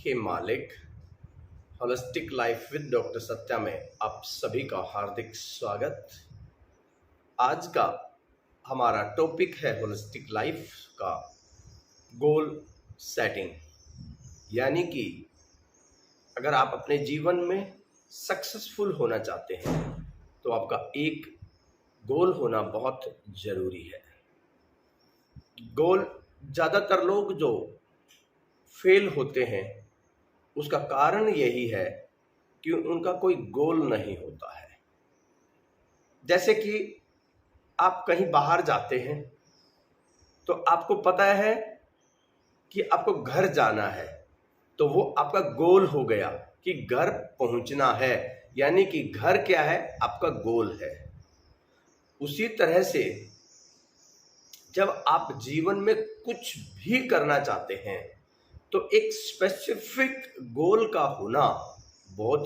के मालिक holistic life with doctor Satya में आप सभी का हार्दिक स्वागत। आज का हमारा टॉपिक है होलिस्टिक लाइफ का गोल सेटिंग, यानी कि अगर आप अपने जीवन में सक्सेसफुल होना चाहते हैं तो आपका एक गोल होना बहुत ज़रूरी है। गोल ज़्यादातर लोग जो फेल होते हैं उसका कारण यही है कि उनका कोई गोल नहीं होता है। जैसे कि आप कहीं बाहर जाते हैं तो आपको पता है कि आपको घर जाना है, तो वो आपका गोल हो गया कि घर पहुंचना है, यानी कि घर क्या है, आपका गोल है। उसी तरह से जब आप जीवन में कुछ भी करना चाहते हैं तो एक स्पेसिफिक गोल का होना बहुत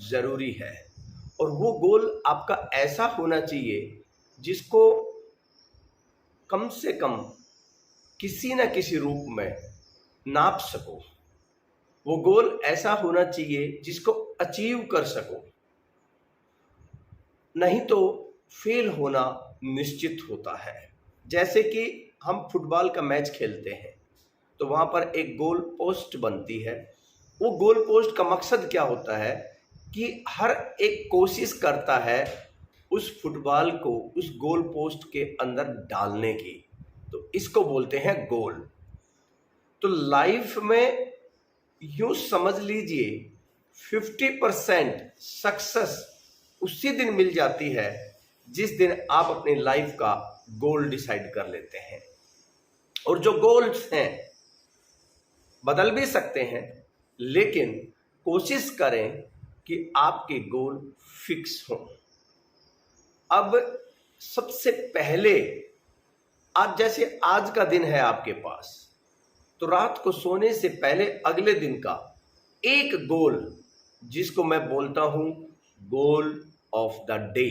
ज़रूरी है, और वो गोल आपका ऐसा होना चाहिए जिसको कम से कम किसी न किसी रूप में नाप सको। वो गोल ऐसा होना चाहिए जिसको अचीव कर सको, नहीं तो फेल होना निश्चित होता है। जैसे कि हम फुटबॉल का मैच खेलते हैं तो वहाँ पर एक गोल पोस्ट बनती है। वो गोल पोस्ट का मकसद क्या होता है कि हर एक कोशिश करता है उस फुटबॉल को उस गोल पोस्ट के अंदर डालने की, तो इसको बोलते हैं गोल। तो लाइफ में यूँ समझ लीजिए 50% सक्सेस उसी दिन मिल जाती है जिस दिन आप अपनी लाइफ का गोल डिसाइड कर लेते हैं। और जो गोल्स हैं बदल भी सकते हैं, लेकिन कोशिश करें कि आपके गोल फिक्स हों। अब सबसे पहले आज जैसे आज का दिन है आपके पास, तो रात को सोने से पहले अगले दिन का एक गोल, जिसको मैं बोलता हूं गोल ऑफ द डे,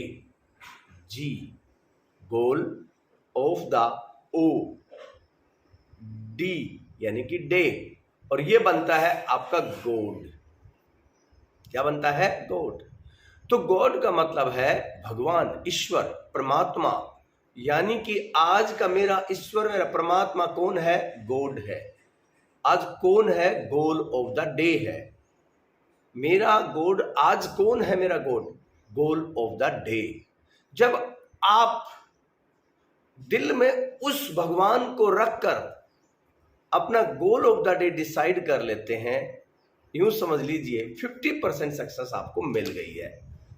जी, goal of the o d यानी कि डे, और ये बनता है आपका गॉड। क्या बनता है? गॉड। तो गॉड का मतलब है भगवान, ईश्वर, परमात्मा, यानी कि आज का मेरा ईश्वर, मेरा परमात्मा कौन है? गॉड है। आज कौन है? गोल ऑफ द डे है मेरा गॉड। आज कौन है मेरा God? Goal of the day. जब आप दिल में उस भगवान को रखकर अपना गोल ऑफ द डे डिसाइड कर लेते हैं, यूं समझ लीजिए 50% सक्सेस आपको मिल गई है।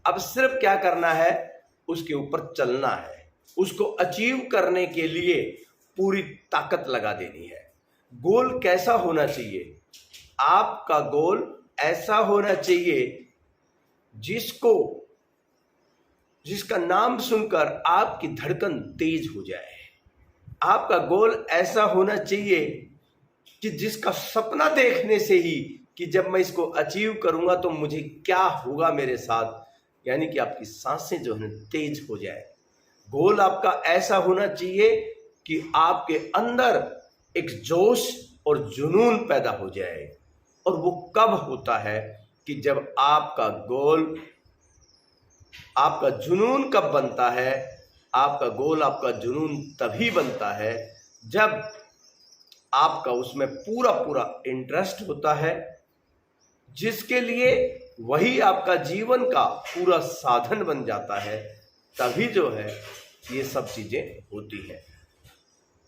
अब सिर्फ क्या करना है? उसके ऊपर चलना है, उसको अचीव करने के लिए पूरी ताकत लगा देनी है। गोल कैसा होना चाहिए? आपका गोल ऐसा होना चाहिए जिसका नाम सुनकर आपकी धड़कन तेज हो जाए। आपका गोल ऐसा होना चाहिए कि जिसका सपना देखने से ही कि जब मैं इसको अचीव करूंगा तो मुझे क्या होगा मेरे साथ, यानी कि आपकी सांसें जो है तेज हो जाए। गोल आपका ऐसा होना चाहिए कि आपके अंदर एक जोश और जुनून पैदा हो जाए। और वो कब होता है? कि जब आपका गोल, आपका जुनून कब बनता है? आपका गोल, आपका जुनून तभी बनता है जब आपका उसमें पूरा पूरा इंटरेस्ट होता है, जिसके लिए वही आपका जीवन का पूरा साधन बन जाता है। तभी जो है ये सब चीजें होती हैं।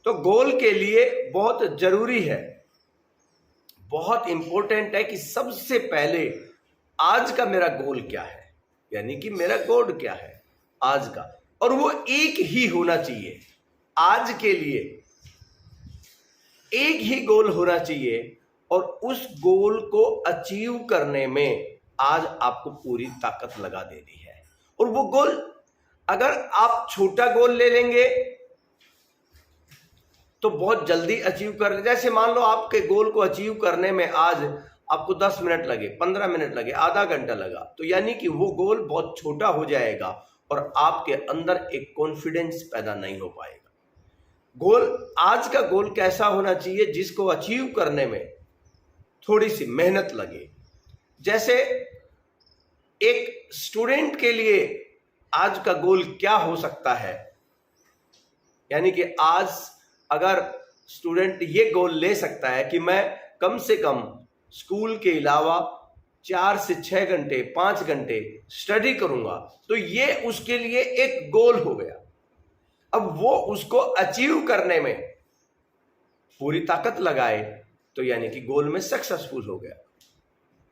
तो गोल के लिए बहुत जरूरी है, बहुत इंपॉर्टेंट है कि सबसे पहले आज का मेरा गोल क्या है, यानी कि मेरा गोल क्या है आज का, और वो एक ही होना चाहिए। आज के लिए एक ही गोल होना चाहिए, और उस गोल को अचीव करने में आज आपको पूरी ताकत लगा देनी है। और वो गोल अगर आप छोटा गोल ले लेंगे तो बहुत जल्दी अचीव कर ले। जैसे मान लो आपके गोल को अचीव करने में आज आपको 10 मिनट लगे, 15 मिनट लगे, आधा घंटा लगा, तो यानी कि वो गोल बहुत छोटा हो जाएगा और आपके अंदर एक कॉन्फिडेंस पैदा नहीं हो पाएगा। गोल, आज का गोल कैसा होना चाहिए जिसको अचीव करने में थोड़ी सी मेहनत लगे। जैसे एक स्टूडेंट के लिए आज का गोल क्या हो सकता है, यानी कि आज अगर स्टूडेंट ये गोल ले सकता है कि मैं कम से कम स्कूल के अलावा 4 से 6 घंटे 5 घंटे स्टडी करूंगा, तो ये उसके लिए एक गोल हो गया। अब वो उसको अचीव करने में पूरी ताकत लगाए तो यानी कि गोल में सक्सेसफुल हो गया।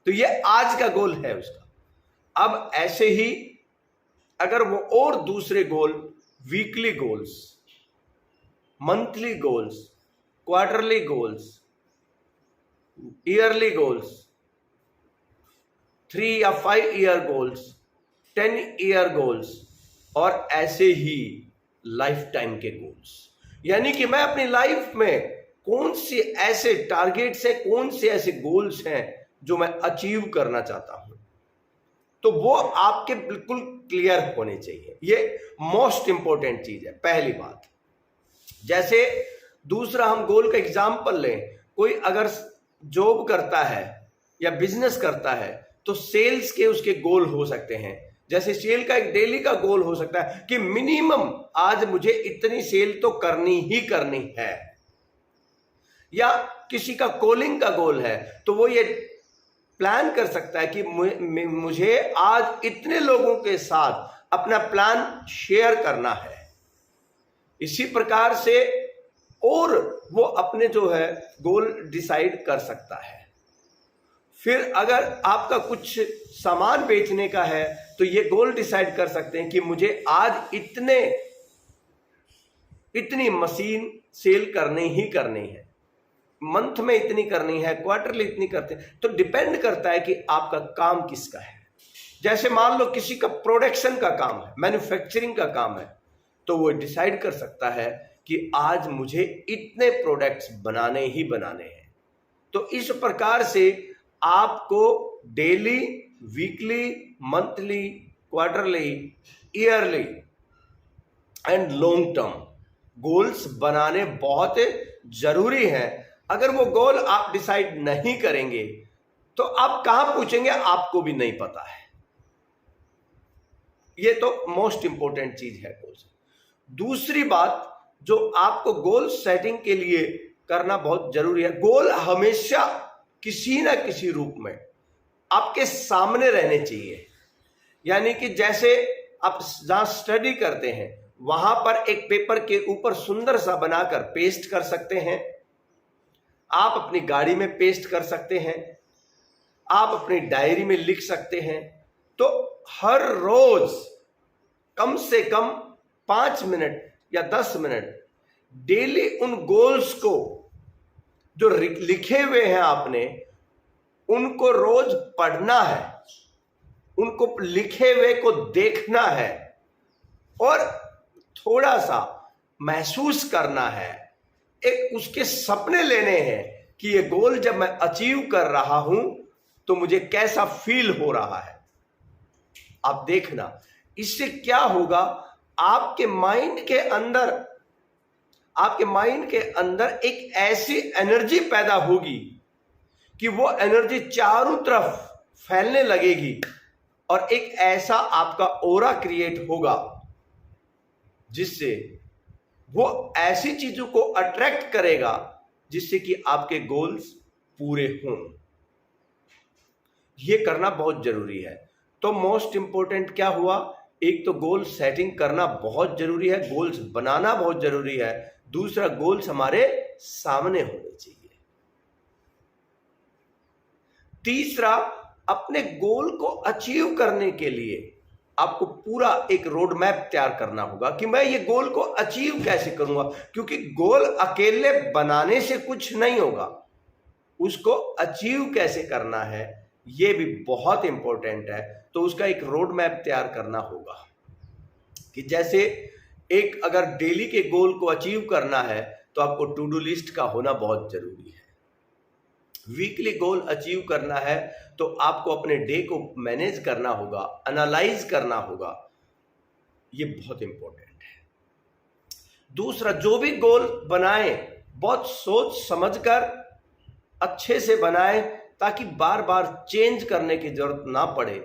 तो ये आज का गोल है उसका। अब ऐसे ही अगर वो और दूसरे goal, weekly goals, monthly goals, quarterly goals, yearly goals, 3 या 5 ईयर गोल्स, 10 ईयर गोल्स और ऐसे ही लाइफ टाइम के गोल्स, यानी कि मैं अपनी लाइफ में कौन से ऐसे टारगेट्स हैं, कौन से ऐसे गोल्स हैं जो मैं अचीव करना चाहता हूं, तो वो आपके बिल्कुल क्लियर होने चाहिए। ये मोस्ट इंपॉर्टेंट चीज है, पहली बात। जैसे दूसरा हम गोल का एग्जाम्पल लें, कोई अगर जॉब करता है या बिजनेस करता है तो सेल्स के उसके गोल हो सकते हैं। जैसे सेल का एक डेली का गोल हो सकता है कि मिनिमम आज मुझे इतनी सेल तो करनी ही करनी है, या किसी का कॉलिंग का गोल है तो वो ये प्लान कर सकता है कि मुझे आज इतने लोगों के साथ अपना प्लान शेयर करना है। इसी प्रकार से और वो अपने जो है गोल डिसाइड कर सकता है। फिर अगर आपका कुछ सामान बेचने का है तो ये गोल डिसाइड कर सकते हैं कि मुझे आज इतनी मशीन सेल करनी ही करनी है, मंथ में इतनी करनी है, क्वार्टरली इतनी करते हैं। तो डिपेंड करता है कि आपका काम किसका है। जैसे मान लो किसी का प्रोडक्शन का काम है, मैन्युफैक्चरिंग का काम है, तो वो डिसाइड कर सकता है कि आज मुझे इतने प्रोडक्ट्स बनाने ही बनाने हैं। तो इस प्रकार से आपको daily, weekly, monthly, quarterly, yearly and long term goals बनाने बहुत जरूरी है। अगर वो गोल आप डिसाइड नहीं करेंगे तो आप कहां पूछेंगे, आपको भी नहीं पता है। ये तो मोस्ट इंपॉर्टेंट चीज है गोल्स। दूसरी बात जो आपको गोल सेटिंग के लिए करना बहुत जरूरी है, गोल हमेशा किसी ना किसी रूप में आपके सामने रहने चाहिए। यानी कि जैसे आप जहां स्टडी करते हैं वहां पर एक पेपर के ऊपर सुंदर सा बनाकर पेस्ट कर सकते हैं, आप अपनी गाड़ी में पेस्ट कर सकते हैं, आप अपनी डायरी में लिख सकते हैं। तो हर रोज कम से कम 5 मिनट या 10 मिनट डेली उन गोल्स को जो लिखे हुए हैं आपने, उनको रोज पढ़ना है, उनको लिखे हुए को देखना है और थोड़ा सा महसूस करना है, एक उसके सपने लेने हैं कि ये गोल जब मैं अचीव कर रहा हूं तो मुझे कैसा फील हो रहा है। आप देखना, इससे क्या होगा, आपके माइंड के अंदर एक ऐसी एनर्जी पैदा होगी कि वो एनर्जी चारों तरफ फैलने लगेगी और एक ऐसा आपका ऑरा क्रिएट होगा जिससे वो ऐसी चीजों को अट्रैक्ट करेगा जिससे कि आपके गोल्स पूरे हों। ये करना बहुत जरूरी है। तो मोस्ट इंपॉर्टेंट क्या हुआ, एक तो गोल सेटिंग करना बहुत जरूरी है, गोल्स बनाना बहुत जरूरी है। दूसरा, गोल्स हमारे सामने होने चाहिए। तीसरा, अपने गोल को अचीव करने के लिए आपको पूरा एक रोड मैप तैयार करना होगा कि मैं ये गोल को अचीव कैसे करूंगा, क्योंकि गोल अकेले बनाने से कुछ नहीं होगा, उसको अचीव कैसे करना है ये भी बहुत इंपॉर्टेंट है। तो उसका एक रोड मैप तैयार करना होगा कि जैसे एक अगर डेली के गोल को अचीव करना है तो आपको टू डू लिस्ट का होना बहुत जरूरी है। वीकली गोल अचीव करना है तो आपको अपने डे को मैनेज करना होगा, एनालाइज करना होगा। ये बहुत इंपॉर्टेंट है। दूसरा, जो भी गोल बनाए बहुत सोच समझकर अच्छे से बनाएं ताकि बार बार चेंज करने की जरूरत ना पड़े,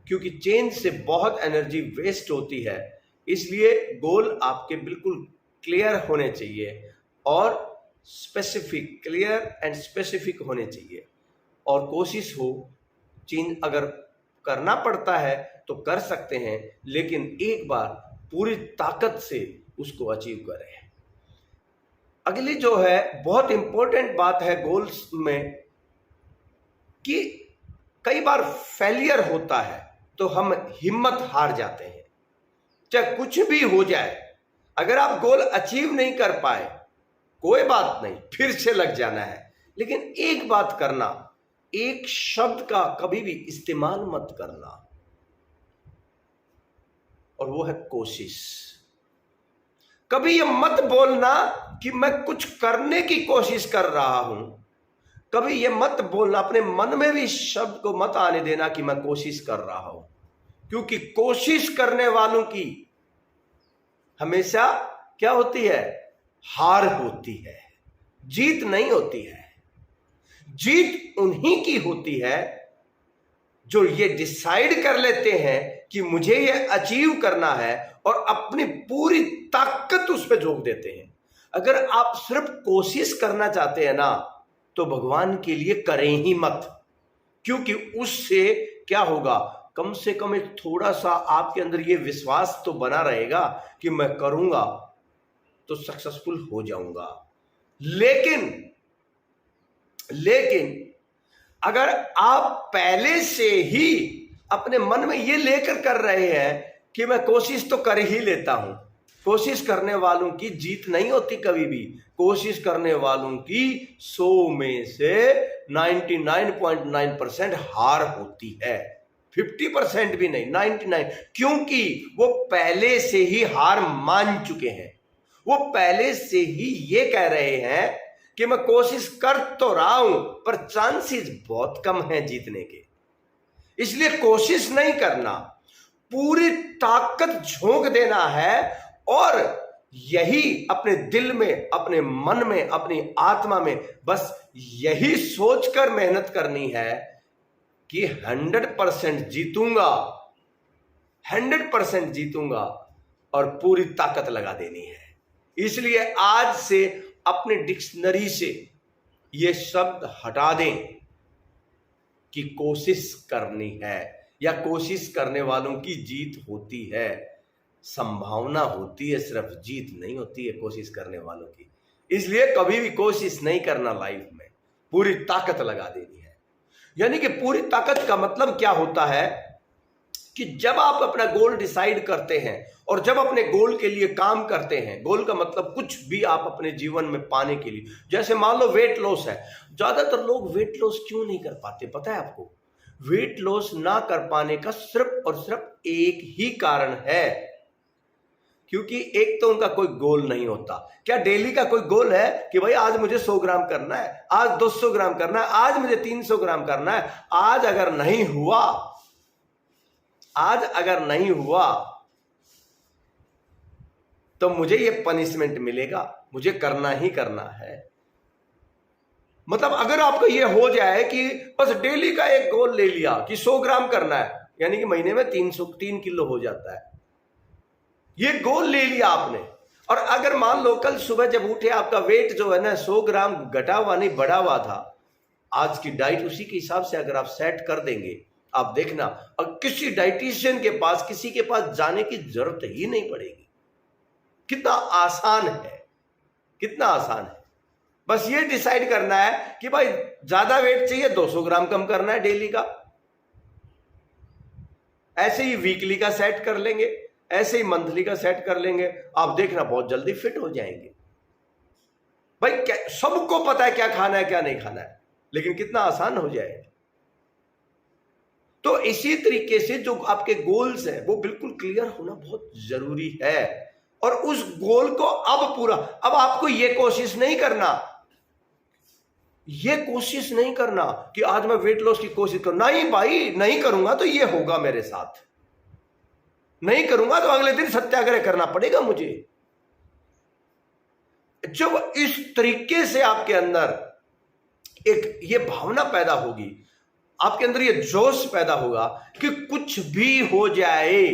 क्योंकि चेंज से बहुत एनर्जी वेस्ट होती है। इसलिए गोल आपके बिल्कुल क्लियर होने चाहिए और स्पेसिफिक, क्लियर एंड स्पेसिफिक होने चाहिए। और कोशिश हो, चेंज अगर करना पड़ता है तो कर सकते हैं, लेकिन एक बार पूरी ताकत से उसको अचीव करें। अगली जो है बहुत इंपॉर्टेंट बात है गोल्स में कि कई बार फेलियर होता है तो हम हिम्मत हार जाते हैं। चाहे कुछ भी हो जाए, अगर आप गोल अचीव नहीं कर पाए कोई बात नहीं, फिर से लग जाना है। लेकिन एक बात करना, एक शब्द का कभी भी इस्तेमाल मत करना, और वो है कोशिश। कभी ये मत बोलना कि मैं कुछ करने की कोशिश कर रहा हूं। कभी ये मत बोलना, अपने मन में भी शब्द को मत आने देना कि मैं कोशिश कर रहा हूं, क्योंकि कोशिश करने वालों की हमेशा क्या होती है? हार होती है, जीत नहीं होती है। जीत उन्हीं की होती है जो ये डिसाइड कर लेते हैं कि मुझे ये अचीव करना है और अपनी पूरी ताकत उस पर झोंक देते हैं। अगर आप सिर्फ कोशिश करना चाहते हैं ना, तो भगवान के लिए करें ही मत, क्योंकि उससे क्या होगा, कम से कम एक थोड़ा सा आपके अंदर ये विश्वास तो बना रहेगा कि मैं करूंगा तो सक्सेसफुल हो जाऊंगा। लेकिन अगर आप पहले से ही अपने मन में ये लेकर कर रहे हैं कि मैं कोशिश तो कर ही लेता हूं, कोशिश करने वालों की जीत नहीं होती कभी भी। कोशिश करने वालों की 100 में से 99.9% हार होती है, 50% भी नहीं, 99। क्योंकि वो पहले से ही हार मान चुके हैं। वो पहले से ही ये कह रहे हैं कि मैं कोशिश कर तो रहा हूं पर चांसेस बहुत कम हैं जीतने के, इसलिए कोशिश नहीं करना, पूरी ताकत झोंक देना है। और यही अपने दिल में, अपने मन में, अपनी आत्मा में बस यही सोचकर मेहनत करनी है कि 100% जीतूंगा, 100% जीतूंगा, और पूरी ताकत लगा देनी है। इसलिए आज से अपने डिक्शनरी से ये शब्द हटा दें कि कोशिश करनी है, या कोशिश करने वालों की जीत होती है। संभावना होती है, सिर्फ जीत नहीं होती है कोशिश करने वालों की। इसलिए कभी भी कोशिश नहीं करना, लाइफ में पूरी ताकत लगा देनी है। यानी कि पूरी ताकत का मतलब क्या होता है कि जब आप अपना गोल डिसाइड करते हैं और जब अपने गोल के लिए काम करते हैं, गोल का मतलब कुछ भी आप अपने जीवन में पाने के लिए, जैसे मान लो वेट लॉस है। ज्यादातर लोग वेट लॉस क्यों नहीं कर पाते पता है आपको? वेट लॉस ना कर पाने का सिर्फ और सिर्फ एक ही कारण है, क्योंकि एक तो उनका कोई गोल नहीं होता। क्या डेली का कोई गोल है कि भाई आज मुझे 100 ग्राम करना है, आज 200 ग्राम करना है, आज मुझे 300 ग्राम करना है? आज अगर नहीं हुआ तो मुझे ये पनिशमेंट मिलेगा, मुझे करना ही करना है। मतलब अगर आपको ये हो जाए कि बस डेली का एक गोल ले लिया कि 100 ग्राम करना है, यानी कि महीने में 3 किलो हो जाता है, ये गोल ले लिया आपने। और अगर मान लो कल सुबह जब उठे आपका वेट जो है ना 100 ग्राम घटा हुआ नहीं बढ़ा हुआ था, आज की डाइट उसी के हिसाब से अगर आप सेट कर देंगे, आप देखना, और किसी डाइटिशियन के पास, किसी के पास जाने की जरूरत ही नहीं पड़ेगी। कितना आसान है, कितना आसान है। बस ये डिसाइड करना है कि भाई ज्यादा वेट चाहिए, 200 ग्राम कम करना है डेली का। ऐसे ही वीकली का सेट कर लेंगे, ऐसे ही मंथली का सेट कर लेंगे, आप देखना बहुत जल्दी फिट हो जाएंगे। भाई सबको पता है क्या खाना है क्या नहीं खाना है, लेकिन कितना आसान हो जाएगा। तो इसी तरीके से जो आपके गोल्स हैं वो बिल्कुल क्लियर होना बहुत जरूरी है। और उस गोल को अब आपको ये कोशिश नहीं करना कि आज मैं वेट लॉस की कोशिश करूं। नहीं भाई, नहीं करूंगा तो ये होगा मेरे साथ, नहीं करूंगा तो अगले दिन सत्याग्रह करना पड़ेगा मुझे। जब इस तरीके से आपके अंदर एक ये भावना पैदा होगी, आपके अंदर ये जोश पैदा होगा कि कुछ भी हो जाए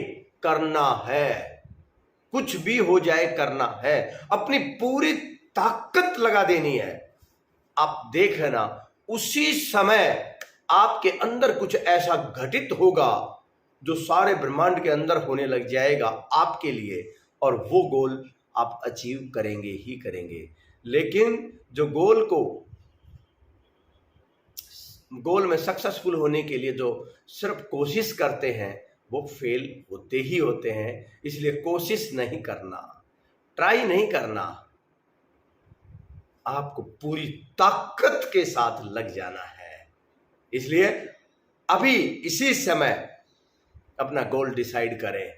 करना है, कुछ भी हो जाए करना है, अपनी पूरी ताकत लगा देनी है। आप देख ना, उसी समय आपके अंदर कुछ ऐसा घटित होगा जो सारे ब्रह्मांड के अंदर होने लग जाएगा आपके लिए, और वो गोल आप अचीव करेंगे ही करेंगे। लेकिन जो गोल में सक्सेसफुल होने के लिए जो सिर्फ कोशिश करते हैं वो फेल होते ही होते हैं। इसलिए कोशिश नहीं करना, ट्राई नहीं करना, आपको पूरी ताकत के साथ लग जाना है। इसलिए अभी इसी समय अपना गोल डिसाइड करें।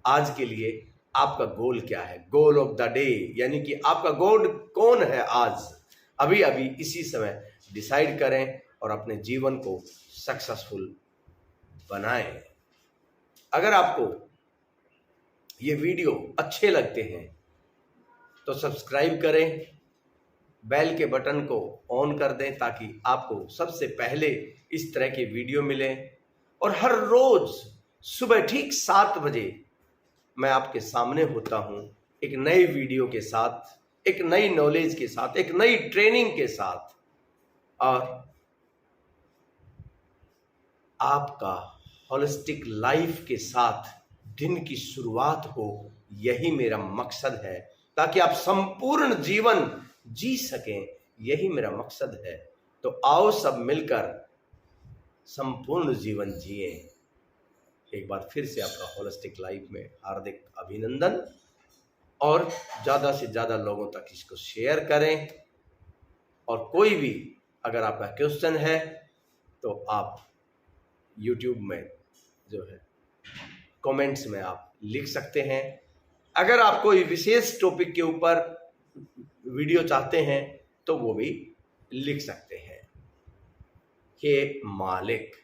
आज के लिए आपका गोल क्या है, गोल ऑफ द डे, यानी कि आपका गोल कौन है आज, अभी अभी इसी समय डिसाइड करें और अपने जीवन को सक्सेसफुल बनाएं। अगर आपको ये वीडियो अच्छे लगते हैं तो सब्सक्राइब करें, बेल के बटन को ऑन कर दें ताकि आपको सबसे पहले इस तरह के वीडियो मिलें। और हर रोज सुबह ठीक 7 बजे मैं आपके सामने होता हूं एक नई वीडियो के साथ, एक नई नॉलेज के साथ, एक नई ट्रेनिंग के साथ, और आपका होलिस्टिक लाइफ के साथ दिन की शुरुआत हो, यही मेरा मकसद है, ताकि आप संपूर्ण जीवन जी सकें, यही मेरा मकसद है। तो आओ सब मिलकर संपूर्ण जीवन जिए। एक बार फिर से आपका होलिस्टिक लाइफ में हार्दिक अभिनंदन, और ज़्यादा से ज़्यादा लोगों तक इसको शेयर करें। और कोई भी अगर आपका क्वेश्चन है तो आप YouTube में जो है कमेंट्स में आप लिख सकते हैं। अगर आप कोई विशेष टॉपिक के ऊपर वीडियो चाहते हैं तो वो भी लिख सकते हैं। हे मालिक।